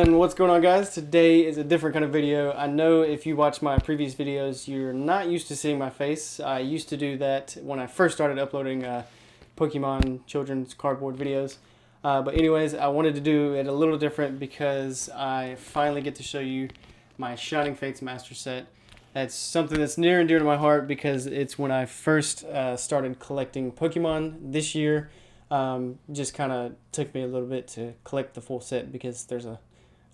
And what's going on, guys? Today is a different kind of video. I know if you watch my previous videos, you're not used to seeing my face. I used to do that when I first started uploading Pokemon children's cardboard videos. But anyways, I wanted to do it a little different because I finally get to show you my Shining Fates Master Set. That's something that's near and dear to my heart because it's when I first started collecting Pokemon this year. Just kind of took me a little bit to collect the full set because there's a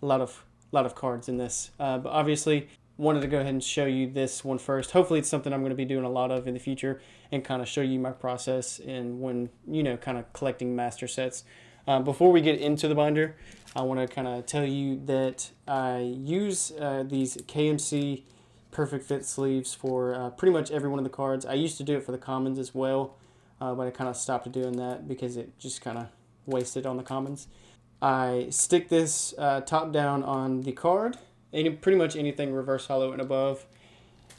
lot of cards in this. But obviously, wanted to go ahead and show you this one first. Hopefully, it's something I'm going to be doing a lot of in the future and kind of show you my process and when kind of collecting master sets. Before we get into the binder, I want to kind of tell you that I use these KMC Perfect Fit Sleeves for pretty much every one of the cards. I used to do it for the commons as well. But I kind of stopped doing that because it just kind of wasted on the commons. I stick this top down on the card, pretty much anything reverse hollow and above.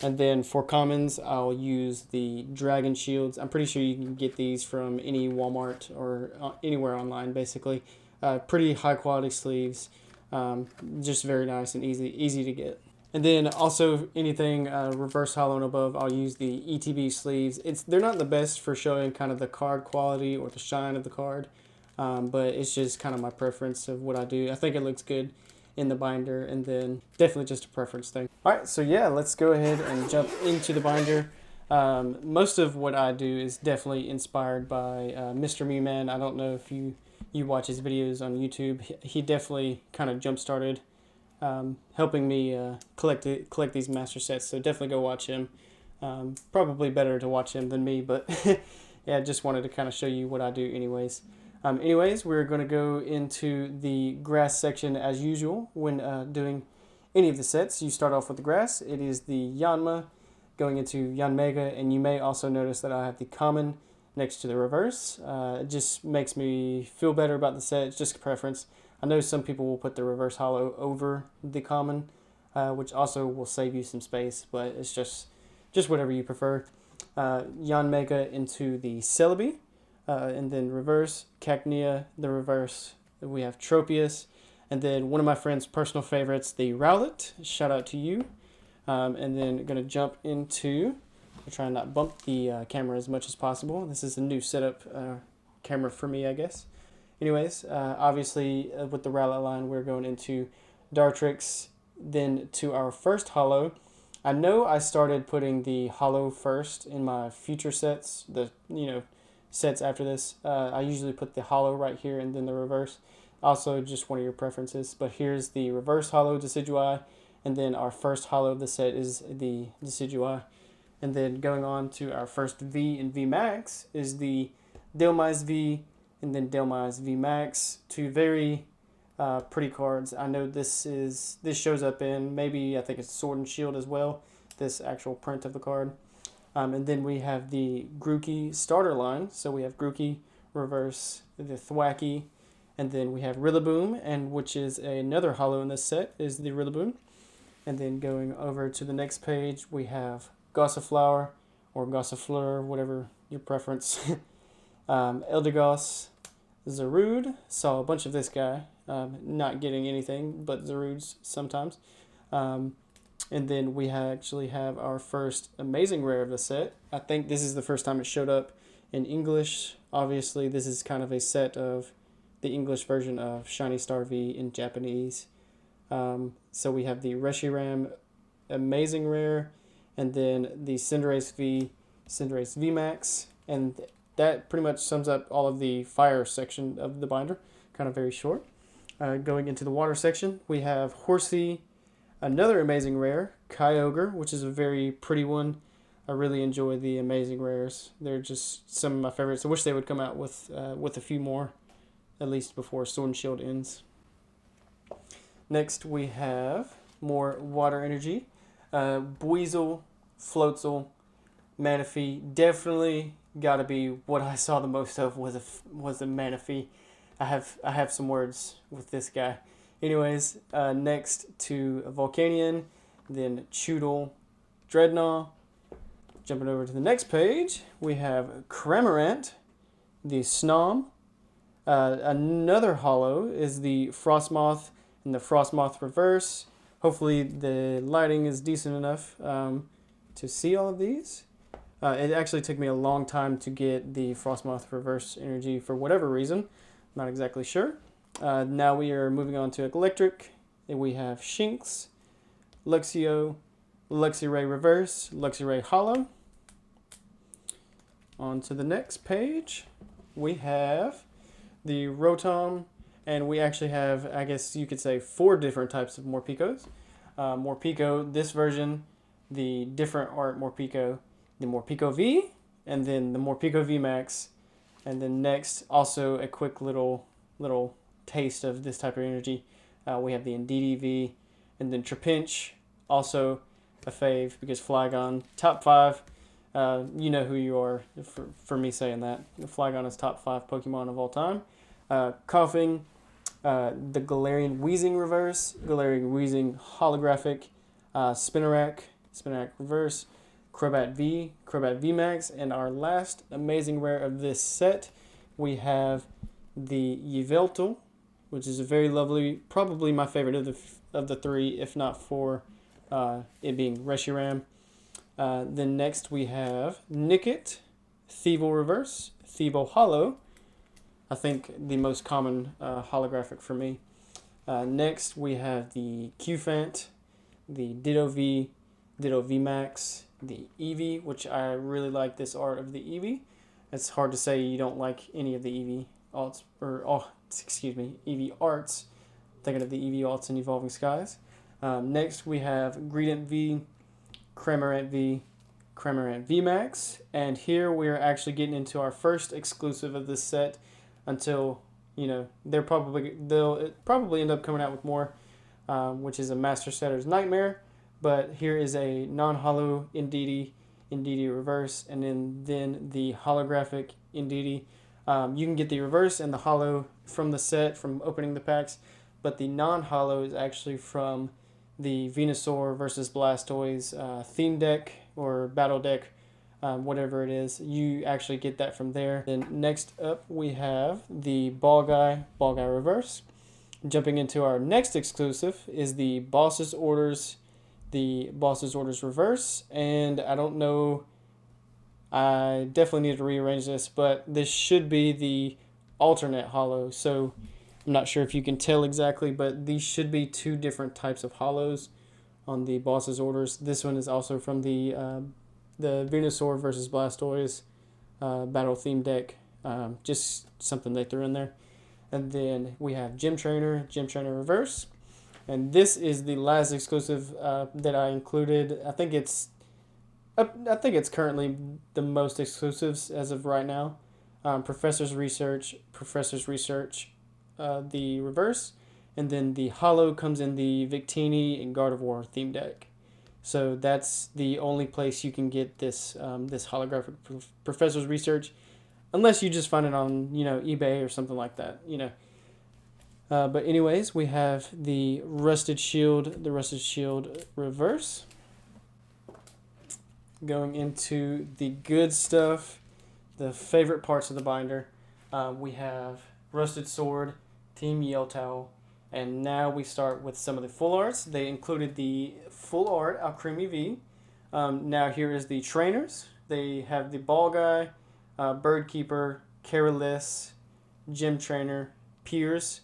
And then for commons, I'll use the dragon shields. I'm pretty sure you can get these from any Walmart or anywhere online, basically. Pretty high quality sleeves, just very nice and easy to get. And then also anything reverse hollow and above, I'll use the ETB sleeves. They're not the best for showing kind of the card quality or the shine of the card, but it's just kind of my preference of what I do. I think it looks good in the binder, and then definitely just a preference thing. All right, so yeah, let's go ahead and jump into the binder. Most of what I do is definitely inspired by Mr. Mew Man. I don't know if you watch his videos on YouTube. He definitely kind of jump-started helping me collect these master sets, so definitely go watch him. Probably better to watch him than me, but yeah, just wanted to kind of show you what I do anyways. Anyways, we're going to go into the grass section as usual when doing any of the sets. You start off with the grass. It is the Yanma going into Yanmega, and you may also notice that I have the common next to the reverse. It just makes me feel better about the set. It's just a preference. I know some people will put the reverse hollow over the common, which also will save you some space, but it's just whatever you prefer. Yanmega into the Celebi, and then reverse, Cacnea, the reverse. We have Tropius, and then one of my friend's personal favorites, the Rowlet. Shout out to you. And then going to jump into, I'll try and not bump the camera as much as possible. This is a new setup camera for me, I guess. Anyways, obviously with the Rowlet line, we're going into Dartrix, then to our first hollow. I know I started putting the hollow first in my future sets, the sets after this. I usually put the hollow right here and then the reverse. Also, just one of your preferences. But here's the reverse hollow Decidueye, and then our first hollow of the set is the Decidueye. And then going on to our first V and V Max is the Dhelmise V, and then Dhelmise V Max, two very pretty cards. I know this shows up in maybe, I think it's Sword and Shield as well, this actual print of the card. And then we have the Grookey starter line. So we have Grookey, reverse, the Thwackey, and then we have Rillaboom, and which is another hollow in this set, is the Rillaboom. And then going over to the next page, we have Gossiflower, or Gossifleur, whatever your preference. Eldegoss, Zarude, saw a bunch of this guy, not getting anything but Zarudes sometimes. And then we actually have our first amazing rare of the set. I think this is the first time it showed up in English. Obviously, this is kind of a set of the English version of Shiny Star V in Japanese. So we have the Reshiram amazing rare, and then the Cinderace V Max, and that pretty much sums up all of the fire section of the binder, kind of very short. Going into the water section, we have Horsey, another amazing rare, Kyogre, which is a very pretty one. I really enjoy the amazing rares. They're just some of my favorites. I wish they would come out with a few more, at least before Sword and Shield ends. Next, we have more water energy. Buizel, Floatzel, Manaphy. Definitely got to be what I saw the most of was a Manaphy. I have some words with this guy. Anyways, next to Volcanion, then Choodle, Dreadnought. Jumping over to the next page, we have Cramorant, the Snom. Another hollow is the Frostmoth and the Frostmoth reverse. Hopefully the lighting is decent enough to see all of these. It actually took me a long time to get the Frostmoth reverse energy for whatever reason. Not exactly sure. Now we are moving on to electric. We have Shinx, Luxio, Luxray reverse, Luxray hollow. On to the next page, we have the Rotom, and we actually have, I guess you could say, 4 different types of Morpekos. Morpeko, this version, the different art Morpeko, the Morpeko V, and then the Morpeko V Max, and then next, also a quick little taste of this type of energy. We have the Indeedee V, and then Trapinch, also a fave because Flygon, top 5. You know who you are for me saying that. Flygon is top 5 Pokemon of all time. Coughing, the Galarian Weezing reverse, Galarian Weezing holographic, Spinarak reverse, Crobat V Max, and our last amazing rare of this set, we have the Yveltal, which is a very lovely, probably my favorite of the 3, if not for it being Reshiram. Then next we have Nickit, Thievul reverse, Thievul hollow, I think the most common holographic for me. Next we have the Qfant, the Ditto V Max, the Eevee, which I really like this art of the Eevee. It's hard to say you don't like any of the Eevee alts, Eevee arts. Thinking of the Eevee alts in Evolving Skies. Next we have Greedent V, Cramorant V Max, and here we're actually getting into our first exclusive of this set until, you know, they'll probably end up coming out with more, which is a Master Setter's Nightmare, but here is a non-hollow Indeedee reverse, and then the holographic Indeedee. You can get the reverse and the hollow from the set, from opening the packs, but the non-hollow is actually from the Venusaur versus Blastoise theme deck or battle deck, whatever it is. You actually get that from there. Then next up we have the Ball Guy reverse. Jumping into our next exclusive is the Boss's Orders reverse, and I don't know, I definitely need to rearrange this, but this should be the alternate hollow, so I'm not sure if you can tell exactly, but these should be 2 different types of hollows on the Boss's Orders. This one is also from the Venusaur versus Blastoise battle theme deck, just something they threw in there. And then we have Gym Trainer reverse, and this is the last exclusive that I included. I think it's currently the most exclusives as of right now. Professor's Research, the reverse, and then the hollow comes in the Victini and Gardevoir theme deck. So that's the only place you can get this this holographic Professor's Research, unless you just find it on, you know, eBay or something like that, you know. But anyways, we have the Rusted Shield reverse. Going into the good stuff, the favorite parts of the binder, we have Rusted Sword, Team Yeltao, and now we start with some of the full arts. They included the full art Alcremie V. Now here is the trainers. They have the Ball Guy, Birdkeeper, Colorless, Gym Trainer, Piers,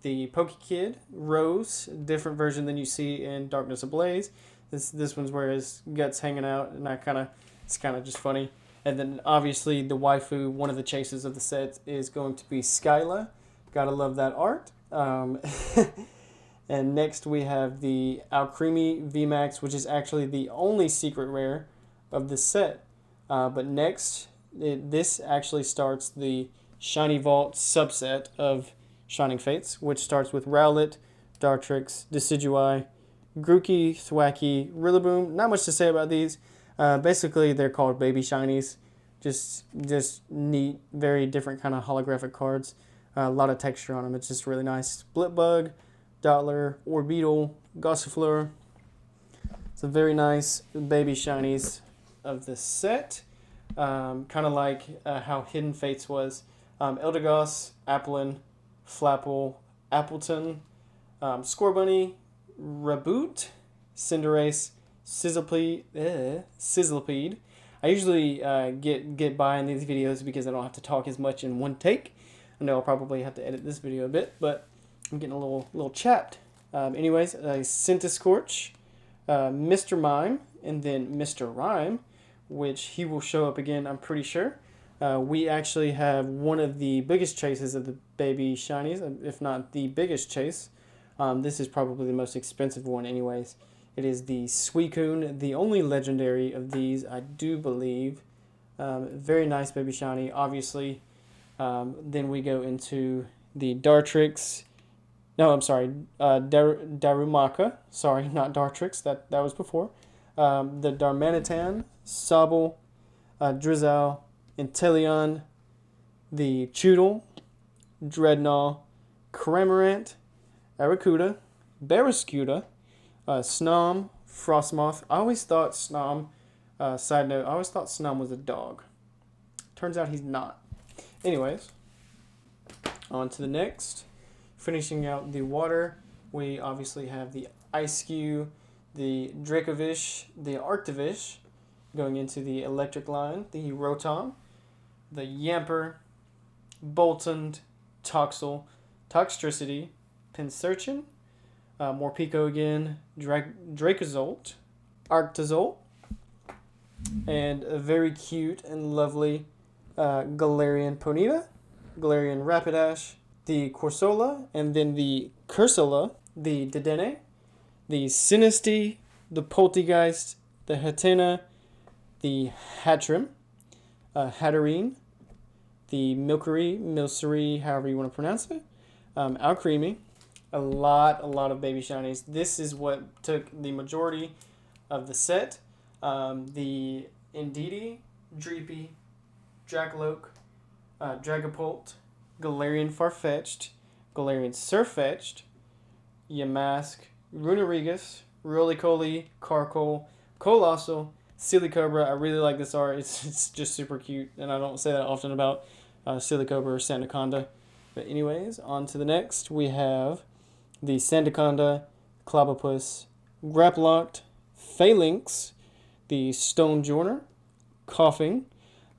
the Pokekid, Rose, different version than you see in Darkness Ablaze. This one's where his gut's hanging out, and it's kind of just funny. And then obviously the waifu, one of the chases of the set, is going to be Skyla. Gotta love that art. And next we have the Alcremie VMAX, which is actually the only secret rare of this set. But next, this actually starts the Shiny Vault subset of Shining Fates, which starts with Rowlet, Dartrix, Decidueye, Grookey, Thwackey, Rillaboom. Not much to say about these. Basically, they're called baby shinies. Just neat, very different kind of holographic cards. A lot of texture on them. It's just really nice. Splitbug, Dottler, Orbeetle, Gossifleur. Some very nice baby shinies of this set. Kind of like how Hidden Fates was. Eldegoss, Applin, Flapple, Appleton, Scorbunny, Reboot, Cinderace, Sizzlipede. I usually get by in these videos because I don't have to talk as much in one take. I know I'll probably have to edit this video a bit, but I'm getting a little chapped. Anyways, Centiskorch, Mr. Mime, and then Mr. Rhyme, which he will show up again, I'm pretty sure. We actually have one of the biggest chases of the baby shinies, if not the biggest chase. This is probably the most expensive one anyways. It is the Suicune, the only legendary of these, I do believe. Very nice baby shiny, obviously. Then we go into the Dartrix. No, I'm sorry, Darumaka. Sorry, not Dartrix, that was before. The Darmanitan, Sobble, Drizzle, Inteleon, the Choodle, Dreadnought, Cramorant, Arrokuda, Barraskewda, Snom, Frostmoth. I always thought Snom, side note, I always thought Snom was a dog. Turns out he's not. Anyways, on to the next. Finishing out the water, we obviously have the Ice-Skew, the Dracovish, the Arctovish, going into the electric line, the Rotom, the Yamper, Boltund, Toxel, Toxtricity, Pinsirchin, Morpeko again, Dracozolt, Arctozolt, and a very cute and lovely Galarian Ponyta, Galarian Rapidash, the Corsola, and then the Cursola, the Dedenne, the Sinistea, the Poltegeist, the Hatena, the Hatrim, Hatterene, the Milcery, however you want to pronounce it, Alcremie, a lot of baby shinies. This is what took the majority of the set. The Indeedee, Dreepy, Dracoloak, Dragapult, Galarian Farfetch'd, Galarian Surfetch'd, Yamask, Runerigus, Roly-Poly, Carkol, Colossal, Silicobra. I really like this art. It's just super cute, and I don't say that often about Silicobra or Sandaconda. But anyways, on to the next. We have the Sandaconda, Clobbopus, Graplocked, Phalanx, the Stonejourner, Coughing.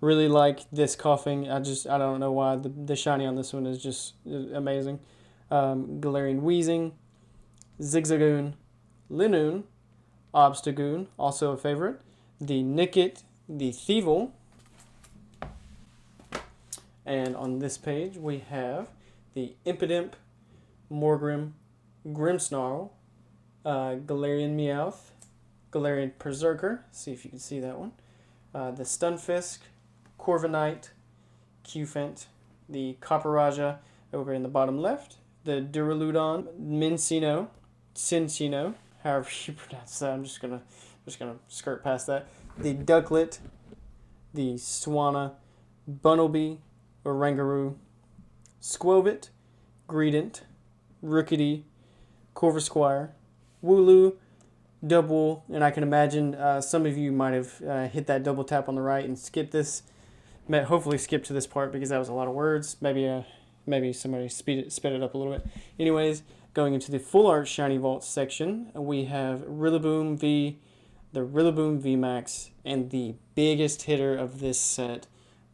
Really like this Coughing. I don't know why. The shiny on this one is just amazing. Galarian Weezing, Zigzagoon, Linoon, Obstagoon, also a favorite. The Nickit, the Thievul. And on this page we have the Impidimp, Morgrim, Grimmsnarl, Galarian Meowth, Galarian Berserker, see if you can see that one, the Stunfisk, Corviknight, Cufant, the Copperajah over in the bottom left, the Duraludon, Cinccino, however you pronounce that. I'm just gonna skirt past that. The Ducklet, the Swanna, Bunnelby, Oranguru, Squovit, Greedent, Rookidee, Corvisquire, Wooloo, Double, and I can imagine some of you might have hit that double tap on the right and skipped this. Hopefully skip to this part because that was a lot of words. Maybe somebody sped it up a little bit. Anyways, going into the full art shiny vault section, we have Rillaboom V, the Rillaboom VMAX, and the biggest hitter of this set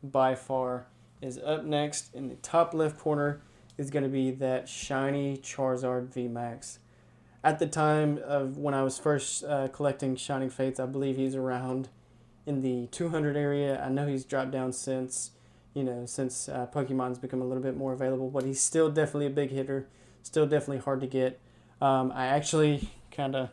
by far is up next. In the top left corner is going to be that shiny Charizard VMAX. At the time of when I was first collecting Shining Fates, I believe he's around in the 200 area. I know he's dropped down since Pokemon's become a little bit more available, but he's still definitely a big hitter, still definitely hard to get. I actually kind of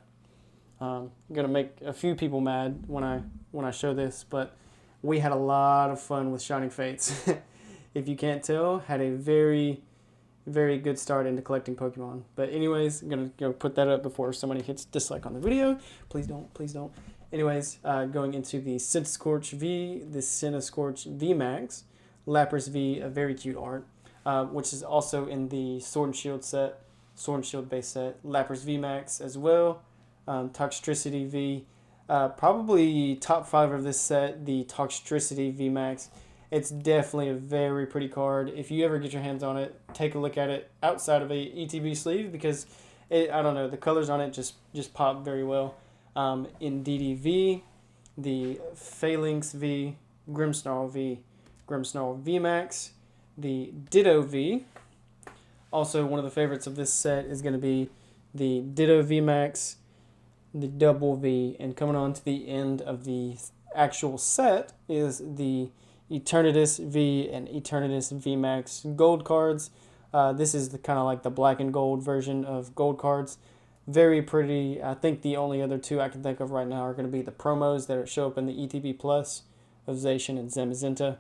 gonna make a few people mad when I show this, but we had a lot of fun with Shining Fates. If you can't tell, had a very good start into collecting Pokemon. But anyways, I'm gonna go put that up before somebody hits dislike on the video. Please don't. Anyways, going into the Centiskorch V, the Centiskorch VMAX, Lapras V, a very cute art, which is also in the Sword and Shield set, Sword and Shield base set, Lapras VMAX as well, Toxtricity V, probably top 5 of this set, the Toxtricity VMAX. It's definitely a very pretty card. If you ever get your hands on it, take a look at it outside of a ETB sleeve because I don't know, the colors on it just pop very well. In DDV, the Phalanx V, Grimmsnarl V, Grimmsnarl VMAX, the Ditto V. Also, one of the favorites of this set is going to be the Ditto VMAX, the Double V, and coming on to the end of the actual set is the Eternatus V and Eternatus VMAX gold cards. This is the kind of like the black and gold version of gold cards. Very pretty. I think the only other two I can think of right now are going to be the promos that show up in the ETB Plus of Zacian and Zamazenta.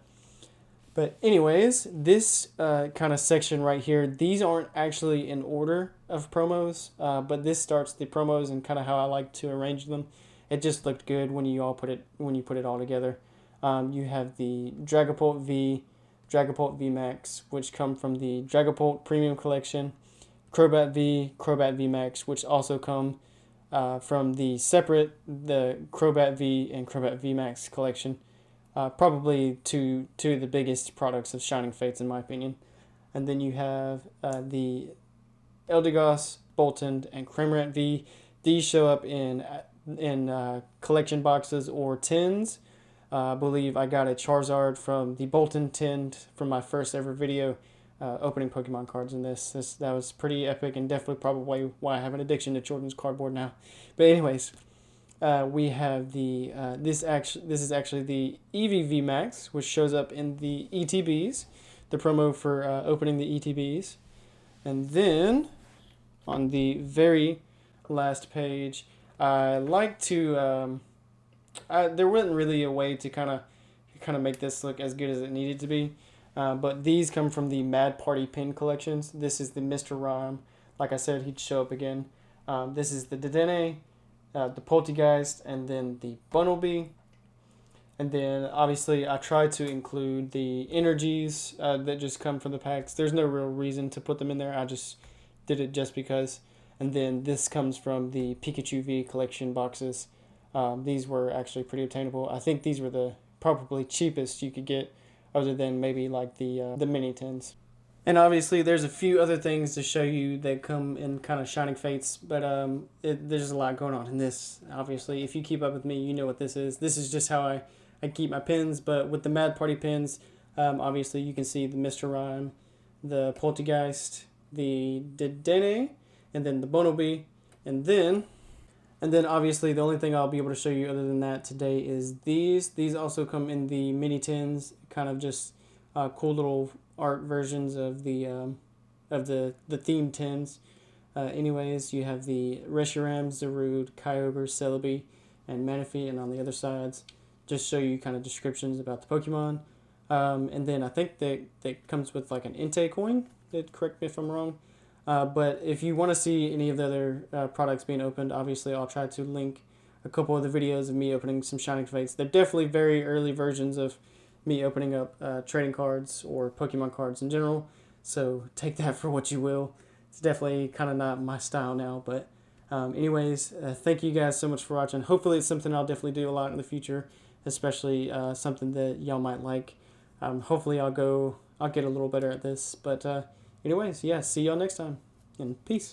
But anyways, this kind of section right here, these aren't actually in order of promos, but this starts the promos and kind of how I like to arrange them. It just looked good when you put it all together. You have the Dragapult V, Dragapult VMAX, which come from the Dragapult Premium Collection, Crobat V, Crobat VMAX, which also come from the Crobat V and Crobat VMAX collection. Probably two of the biggest products of Shining Fates in my opinion. And then you have the Eldegoss, Boltund, and Cramorant V. These show up in collection boxes or tins. I believe I got a Charizard from the Boltund tin from my first ever video opening Pokemon cards in this. That was pretty epic and definitely probably why I have an addiction to children's cardboard now. But anyways, we have the this is actually the EV Max, which shows up in the ETBs, the promo for opening the ETBs. And then on the very last page, I like to there wasn't really a way to kind of make this look as good as it needed to be, but these come from the Mad Party pin collections. This is the Mr. Rhyme. Like I said, he'd show up again. This is the Dedenne, the Poltergeist, and then the Bunnelby. And then obviously I tried to include the energies that just come from the packs. There's no real reason to put them in there. I just did it just because. And then this comes from the Pikachu V collection boxes. These were actually pretty obtainable. I think these were the probably cheapest you could get, other than maybe like the mini tins. And obviously there's a few other things to show you that come in kind of Shining Fates, but there's a lot going on in this. Obviously, if you keep up with me, you know what this is. This is just how I keep my pins, but with the Mad Party pins, obviously you can see the Mr. Rhyme, the Poltergeist, the Dedenne, and then the Bunnelby, and then obviously the only thing I'll be able to show you other than that today is these. These also come in the mini tins, kind of just cool little art versions of the themed tins. Anyways, you have the Reshiram, Zarude, Kyogre, Celebi, and Manaphy, and on the other sides, just show you kind of descriptions about the Pokemon. And then I think that comes with like an Entei coin. Correct me if I'm wrong. But if you want to see any of the other products being opened, obviously I'll try to link a couple of the videos of me opening some Shining Fates. They're definitely very early versions of me opening up trading cards or Pokemon cards in general. So take that for what you will. It's definitely kind of not my style now. But anyways, thank you guys so much for watching. Hopefully it's something I'll definitely do a lot in the future, especially something that y'all might like. Hopefully I'll get a little better at this. But anyways, yeah, see y'all next time, and peace.